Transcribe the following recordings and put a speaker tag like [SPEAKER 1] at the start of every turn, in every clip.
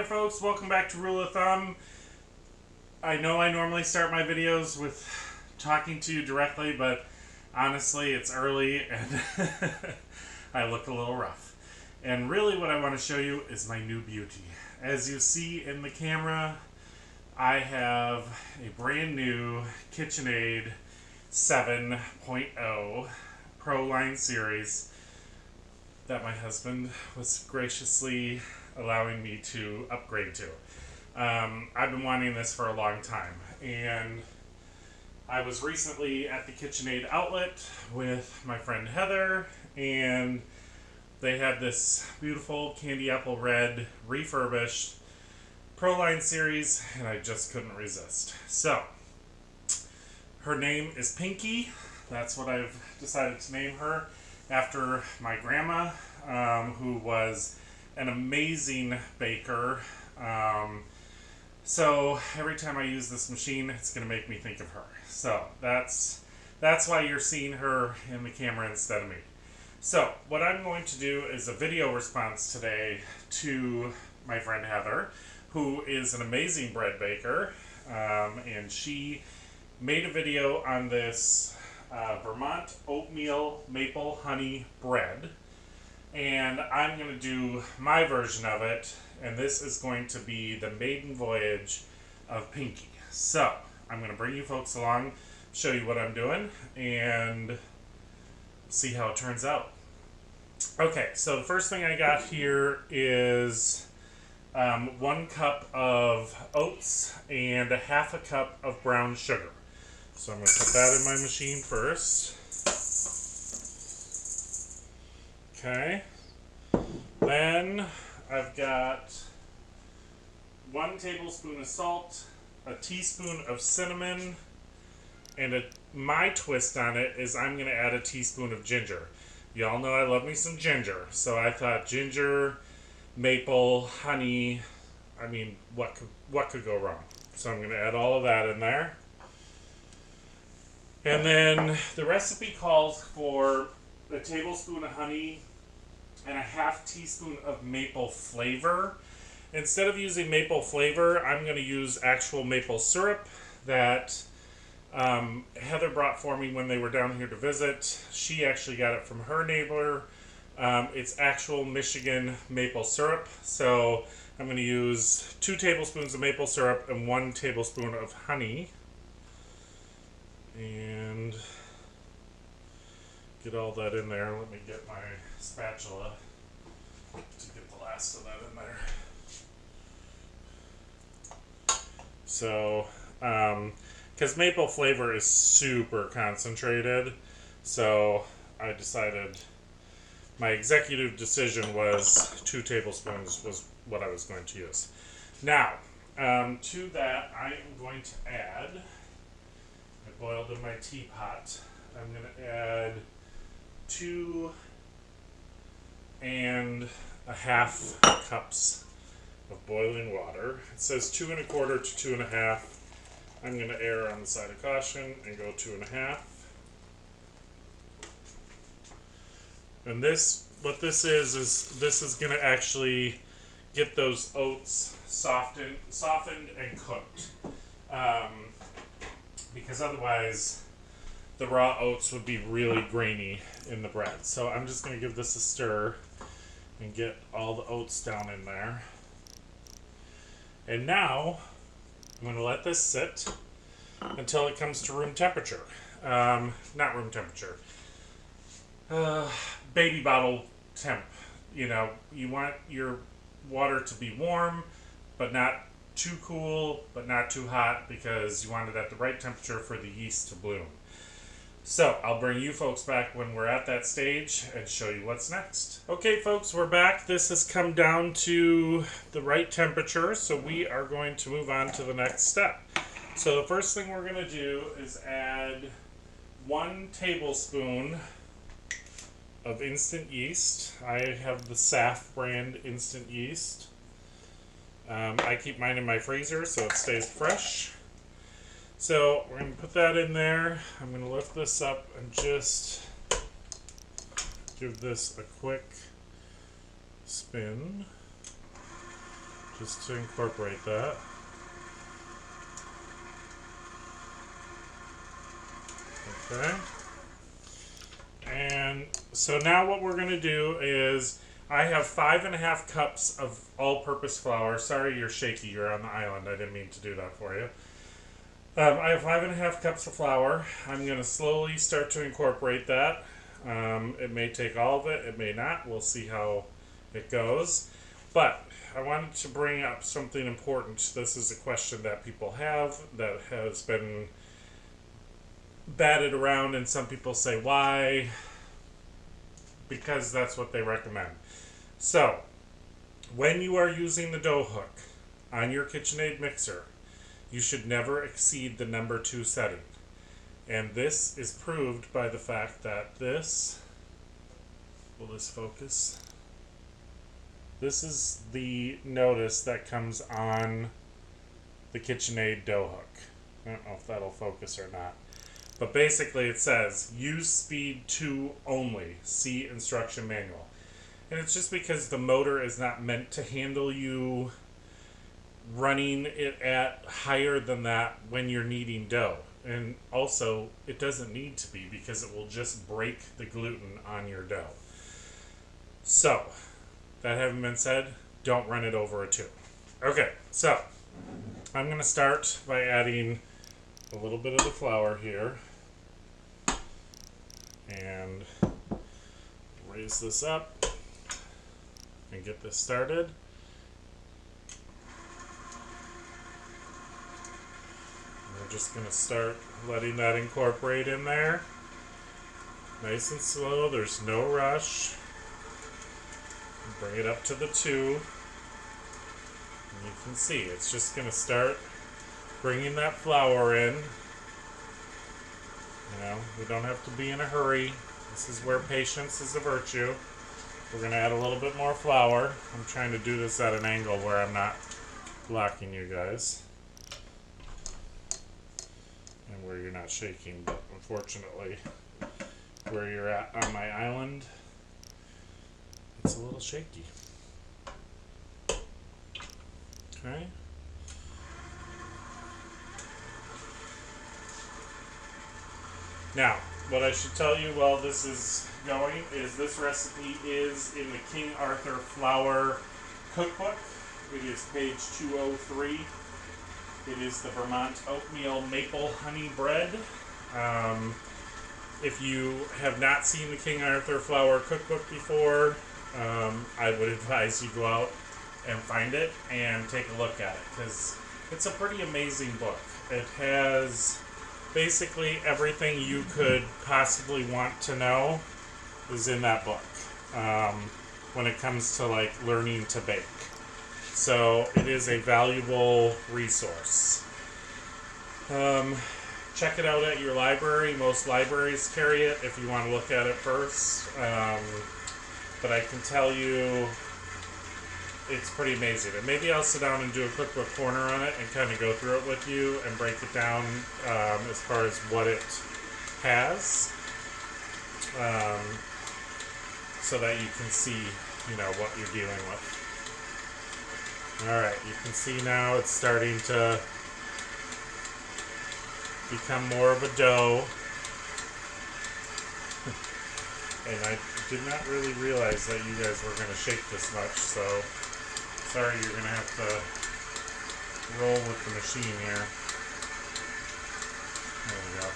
[SPEAKER 1] there, folks. Welcome back to Rule of Thumb. I know I normally start my videos with talking to you directly, but honestly, it's early and I look a little rough. And really what I want to show you is my new beauty. As you see in the camera, I have a brand new Kitchenaid 7.0 Pro Line Series that my husband was graciously allowing me to upgrade to. I've been wanting this for a long time, and I was recently at the Kitchenaid outlet with my friend Heather, and they had this beautiful candy apple red refurbished Pro Line Series, and I just couldn't resist. So, her name is Pinky. That's what I've decided to name her, after my grandma, who was an amazing baker. So every time I use this machine, it's going to make me think of her. So that's why you're seeing her in the camera instead of me. So what I'm going to do is a video response today to my friend Heather, who is an amazing bread baker, and she made a video on this Vermont oatmeal maple honey bread, and I'm going to do my version of it, and this is going to be the maiden voyage of Pinky. So I'm going to bring you folks along, show you what I'm doing, and see how it turns out. Okay, so the first thing I got here is 1 cup of oats and a half a cup of brown sugar. So I'm going to put that in my machine first. Okay. Then I've got 1 tablespoon of salt, a teaspoon of cinnamon, and my twist on it is I'm going to add a teaspoon of ginger. Y'all know I love me some ginger, so I thought ginger, maple, honey, I mean, what could go wrong? So I'm going to add all of that in there. And then the recipe calls for a tablespoon of honey and a half teaspoon of maple flavor. Instead of using maple flavor, I'm going to use actual maple syrup that Heather brought for me when they were down here to visit. She actually got it from her neighbor. It's actual Michigan maple syrup. So I'm going to use 2 tablespoons of maple syrup and 1 tablespoon of honey. And get all that in there. Let me get my spatula to get the last of that in there. So, because maple flavor is super concentrated, so I decided my executive decision was 2 tablespoons was what I was going to use. Now, to that, I am going to add, I boiled in my teapot, I'm going to add 2 1/2 cups of boiling water. It says 2 1/4 to 2 1/2. I'm going to err on the side of caution and go 2 1/2. And what this is this is going to actually get those oats softened and cooked. Because otherwise the raw oats would be really grainy in the bread. So I'm just going to give this a stir and get all the oats down in there. And now I'm going to let this sit until it comes to room temperature. Not room temperature. Baby bottle temp. You know, you want your water to be warm, but not too cool, but not too hot, because you want it at the right temperature for the yeast to bloom. So, I'll bring you folks back when we're at that stage and show you what's next. Okay, folks, we're back. This has come down to the right temperature, so we are going to move on to the next step. So, the first thing we're going to do is add 1 tablespoon of instant yeast. I have the SAF brand instant yeast. I keep mine in my freezer so it stays fresh. So we're going to put that in there. I'm going to lift this up and just give this a quick spin. just to incorporate that. Okay. And so now what we're going to do is, I have 5.5 cups of all-purpose flour. Sorry you're shaky, you're on the island. I didn't mean to do that for you. I have 5.5 cups of flour. I'm going to slowly start to incorporate that. It may take all of it, it may not. We'll see how it goes. But I wanted to bring up something important. This is a question that people have that has been batted around, and some people say why, because that's what they recommend. So when you are using the dough hook on your KitchenAid mixer, you should never exceed the number 2 setting. And this is proved by the fact that this, will this focus? This is the notice that comes on the KitchenAid dough hook. I don't know if that'll focus or not. But basically it says, use speed 2 only, see instruction manual. And it's just because the motor is not meant to handle you running it at higher than that when you're kneading dough. And also, it doesn't need to be, because it will just break the gluten on your dough. So, that having been said, don't run it over a 2. Okay, so I'm going to start by adding a little bit of the flour here. And raise this up and get this started. We're just going to start letting that incorporate in there. Nice and slow, there's no rush. Bring it up to the 2. And you can see it's just going to start bringing that flour in. You know, we don't have to be in a hurry. This is where patience is a virtue. We're going to add a little bit more flour. I'm trying to do this at an angle where I'm not blocking you guys. And where you're not shaking, but unfortunately, where you're at on my island, it's a little shaky. Okay. Now, what I should tell you while this is going is this recipe is in the King Arthur Flour Cookbook. It is page 203. It is the Vermont Oatmeal Maple Honey Bread. If you have not seen the King Arthur Flour Cookbook before, I would advise you go out and find it and take a look at it, because it's a pretty amazing book. It has basically everything you could possibly want to know is in that book when it comes to like learning to bake. So it is a valuable resource. Check it out at your library. Most libraries carry it if you want to look at it first. But I can tell you it's pretty amazing. And maybe I'll sit down and do a cookbook corner on it and kind of go through it with you and break it down as far as what it has, so that you can see, you know, what you're dealing with. Alright, you can see now it's starting to become more of a dough. And I did not really realize that you guys were going to shake this much, so sorry, you're going to have to roll with the machine here. There we go.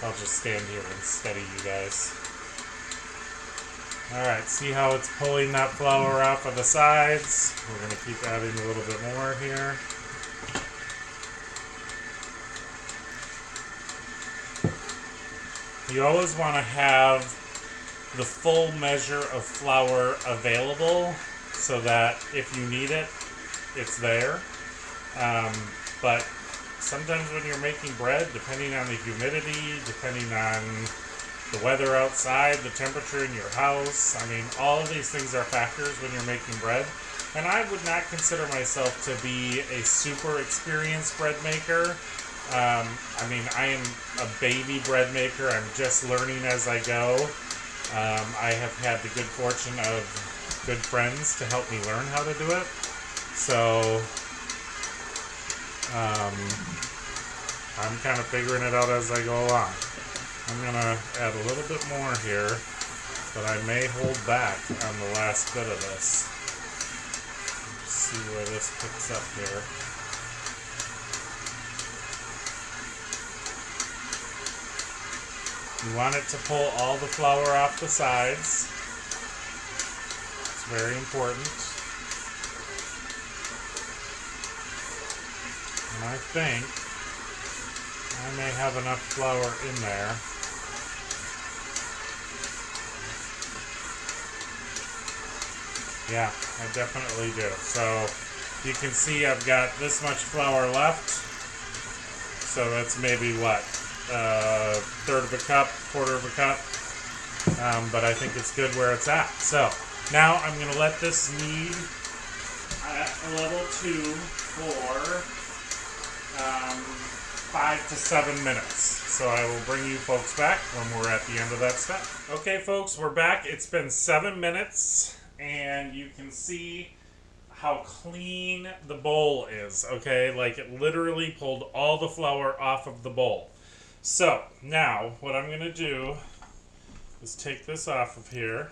[SPEAKER 1] I'll just stand here and steady you guys. Alright, see how it's pulling that flour off of the sides? We're going to keep adding a little bit more here. You always want to have the full measure of flour available so that if you need it, it's there. But sometimes when you're making bread, depending on the humidity, depending on the weather outside, the temperature in your house, I mean, all of these things are factors when you're making bread. And I would not consider myself to be a super experienced bread maker. I mean, I am a baby bread maker. I'm just learning as I go. I have had the good fortune of good friends to help me learn how to do it. So I'm kind of figuring it out as I go along. I'm going to add a little bit more here, but I may hold back on the last bit of this. Let's see where this picks up here. You want it to pull all the flour off the sides. It's very important. And I think I may have enough flour in there. Yeah, I definitely do. So you can see I've got this much flour left. So that's maybe what? Third of a cup, quarter of a cup. But I think it's good where it's at. So now I'm going to let this knead at level 2 for 5 to 7 minutes. So I will bring you folks back when we're at the end of that step. Okay, folks, we're back. It's been 7 minutes, and you can see how clean the bowl is, okay? Like, it literally pulled all the flour off of the bowl. So, now, what I'm going to do is take this off of here,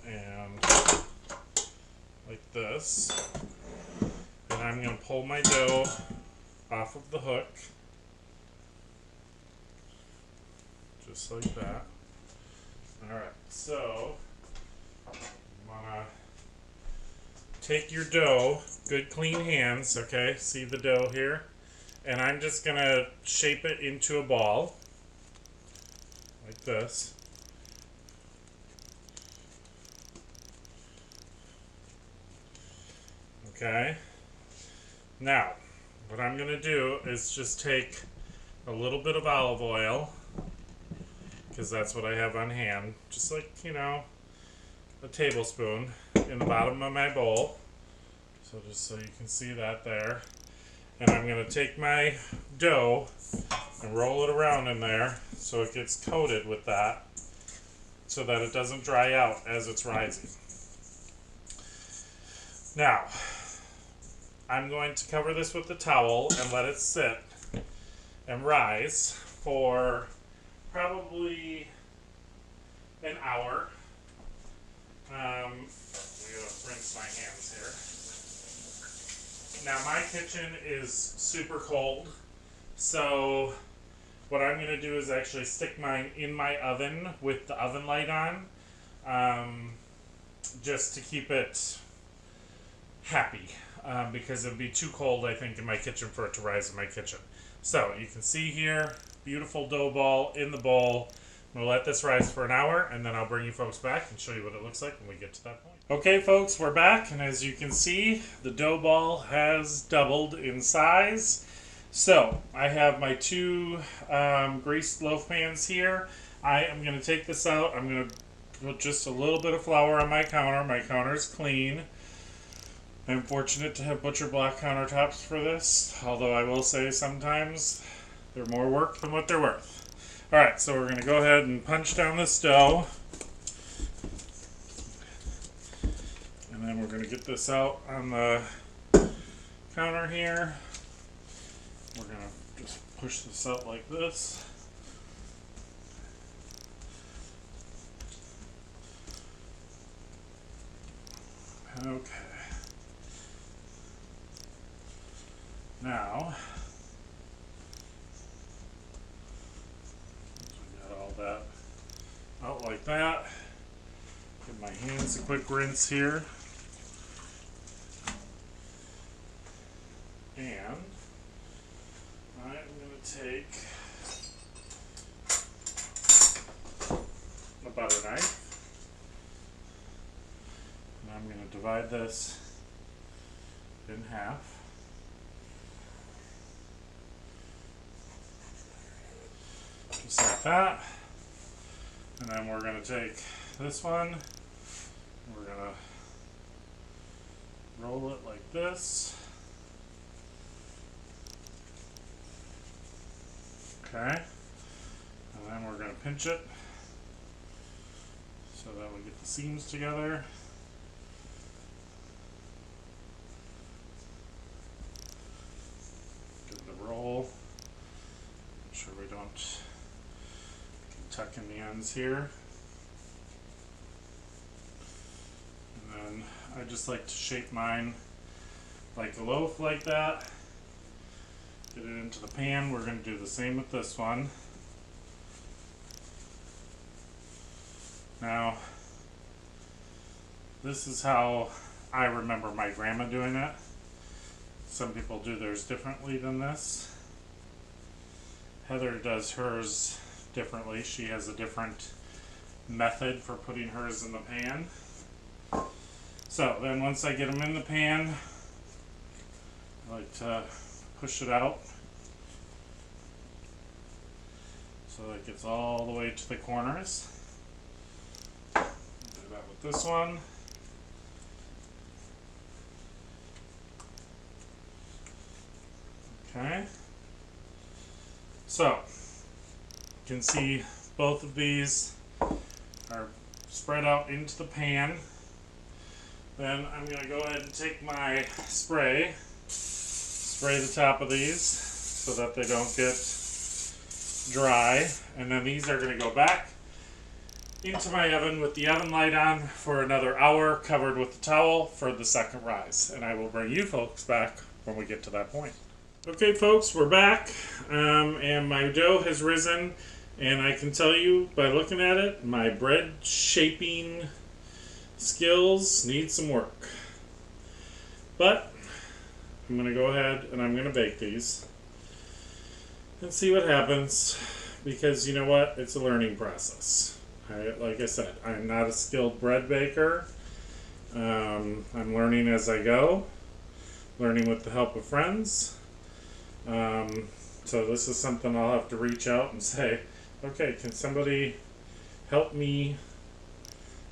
[SPEAKER 1] and like this, and I'm going to pull my dough off of the hook, just like that. Alright, so you want to take your dough, good clean hands, okay? See the dough here? And I'm just going to shape it into a ball, like this. Okay? Now, what I'm going to do is just take a little bit of olive oil, because that's what I have on hand, just like, you know, a tablespoon in the bottom of my bowl. So just so you can see that there. And I'm going to take my dough and roll it around in there so it gets coated with that, so that it doesn't dry out as it's rising. Now, I'm going to cover this with the towel and let it sit and rise for probably an hour. I'm going to rinse my hands here. Now, my kitchen is super cold, so what I'm going to do is actually stick mine in my oven with the oven light on, just to keep it happy, because it would be too cold, I think, in my kitchen for it to rise in my kitchen. So, you can see here, beautiful dough ball in the bowl. I'm going to let this rise for an hour, and then I'll bring you folks back and show you what it looks like when we get to that point. Okay, folks, we're back, and as you can see, the dough ball has doubled in size. So, I have my two greased loaf pans here. I am going to take this out. I'm going to put just a little bit of flour on my counter. My counter is clean. I'm fortunate to have butcher block countertops for this, although I will say sometimes they're more work than what they're worth. Alright, so we're going to go ahead and punch down this dough. And then we're going to get this out on the counter here. We're going to just push this out like this. Okay. Now, we got all that out like that. Give my hands a quick rinse here. And I'm going to take a butter knife, and I'm going to divide this in half. Just like that. And then we're going to take this one, we're going to roll it like this. Okay. And then we're going to pinch it so that we get the seams together. tuck in the ends here. And then I just like to shape mine like a loaf like that. Get it into the pan. We're going to do the same with this one. Now, this is how I remember my grandma doing it. Some people do theirs differently than this. Heather does hers differently. She has a different method for putting hers in the pan. So then once I get them in the pan, I like to push it out so that it gets all the way to the corners. Do that with this one. Okay. So, you can see both of these are spread out into the pan. Then I'm going to go ahead and take my spray the top of these so that they don't get dry. And then these are going to go back into my oven with the oven light on for another hour, covered with the towel for the second rise. And I will bring you folks back when we get to that point. Okay folks, we're back, and my dough has risen, and I can tell you by looking at it, my bread shaping skills need some work. But I'm going to go ahead and I'm going to bake these and see what happens, because you know what, it's a learning process. Like I said, I'm not a skilled bread baker. I'm learning as I go, learning with the help of friends. So this is something I'll have to reach out and say, okay, can somebody help me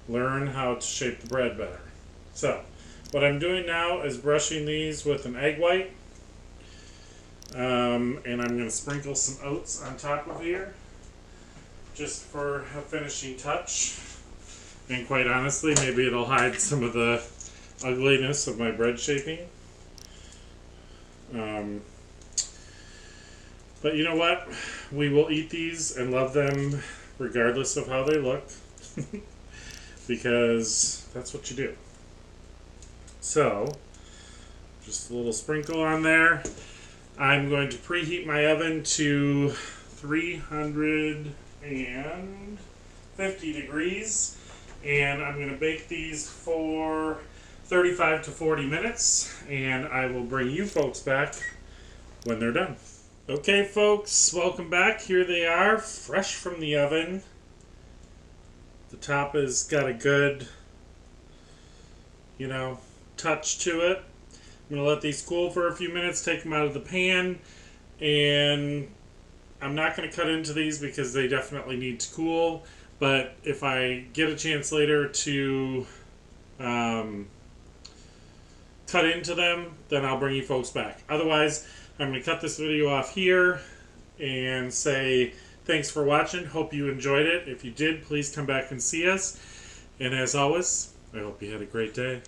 [SPEAKER 1] learn how to shape the bread better? So what I'm doing now is brushing these with an egg white, and I'm going to sprinkle some oats on top of here just for a finishing touch, and quite honestly maybe it'll hide some of the ugliness of my bread shaping. But you know what? We will eat these and love them regardless of how they look, because that's what you do. So, just a little sprinkle on there. I'm going to preheat my oven to 350 degrees, and I'm going to bake these for 35 to 40 minutes, and I will bring you folks back when they're done. Okay folks, welcome back. Here they are, fresh from the oven. The top has got a good, touch to it. I'm going to let these cool for a few minutes, take them out of the pan, and I'm not going to cut into these because they definitely need to cool, but if I get a chance later to cut into them, then I'll bring you folks back. Otherwise, I'm going to cut this video off here and say thanks for watching. Hope you enjoyed it. If you did, please come back and see us. And as always, I hope you had a great day.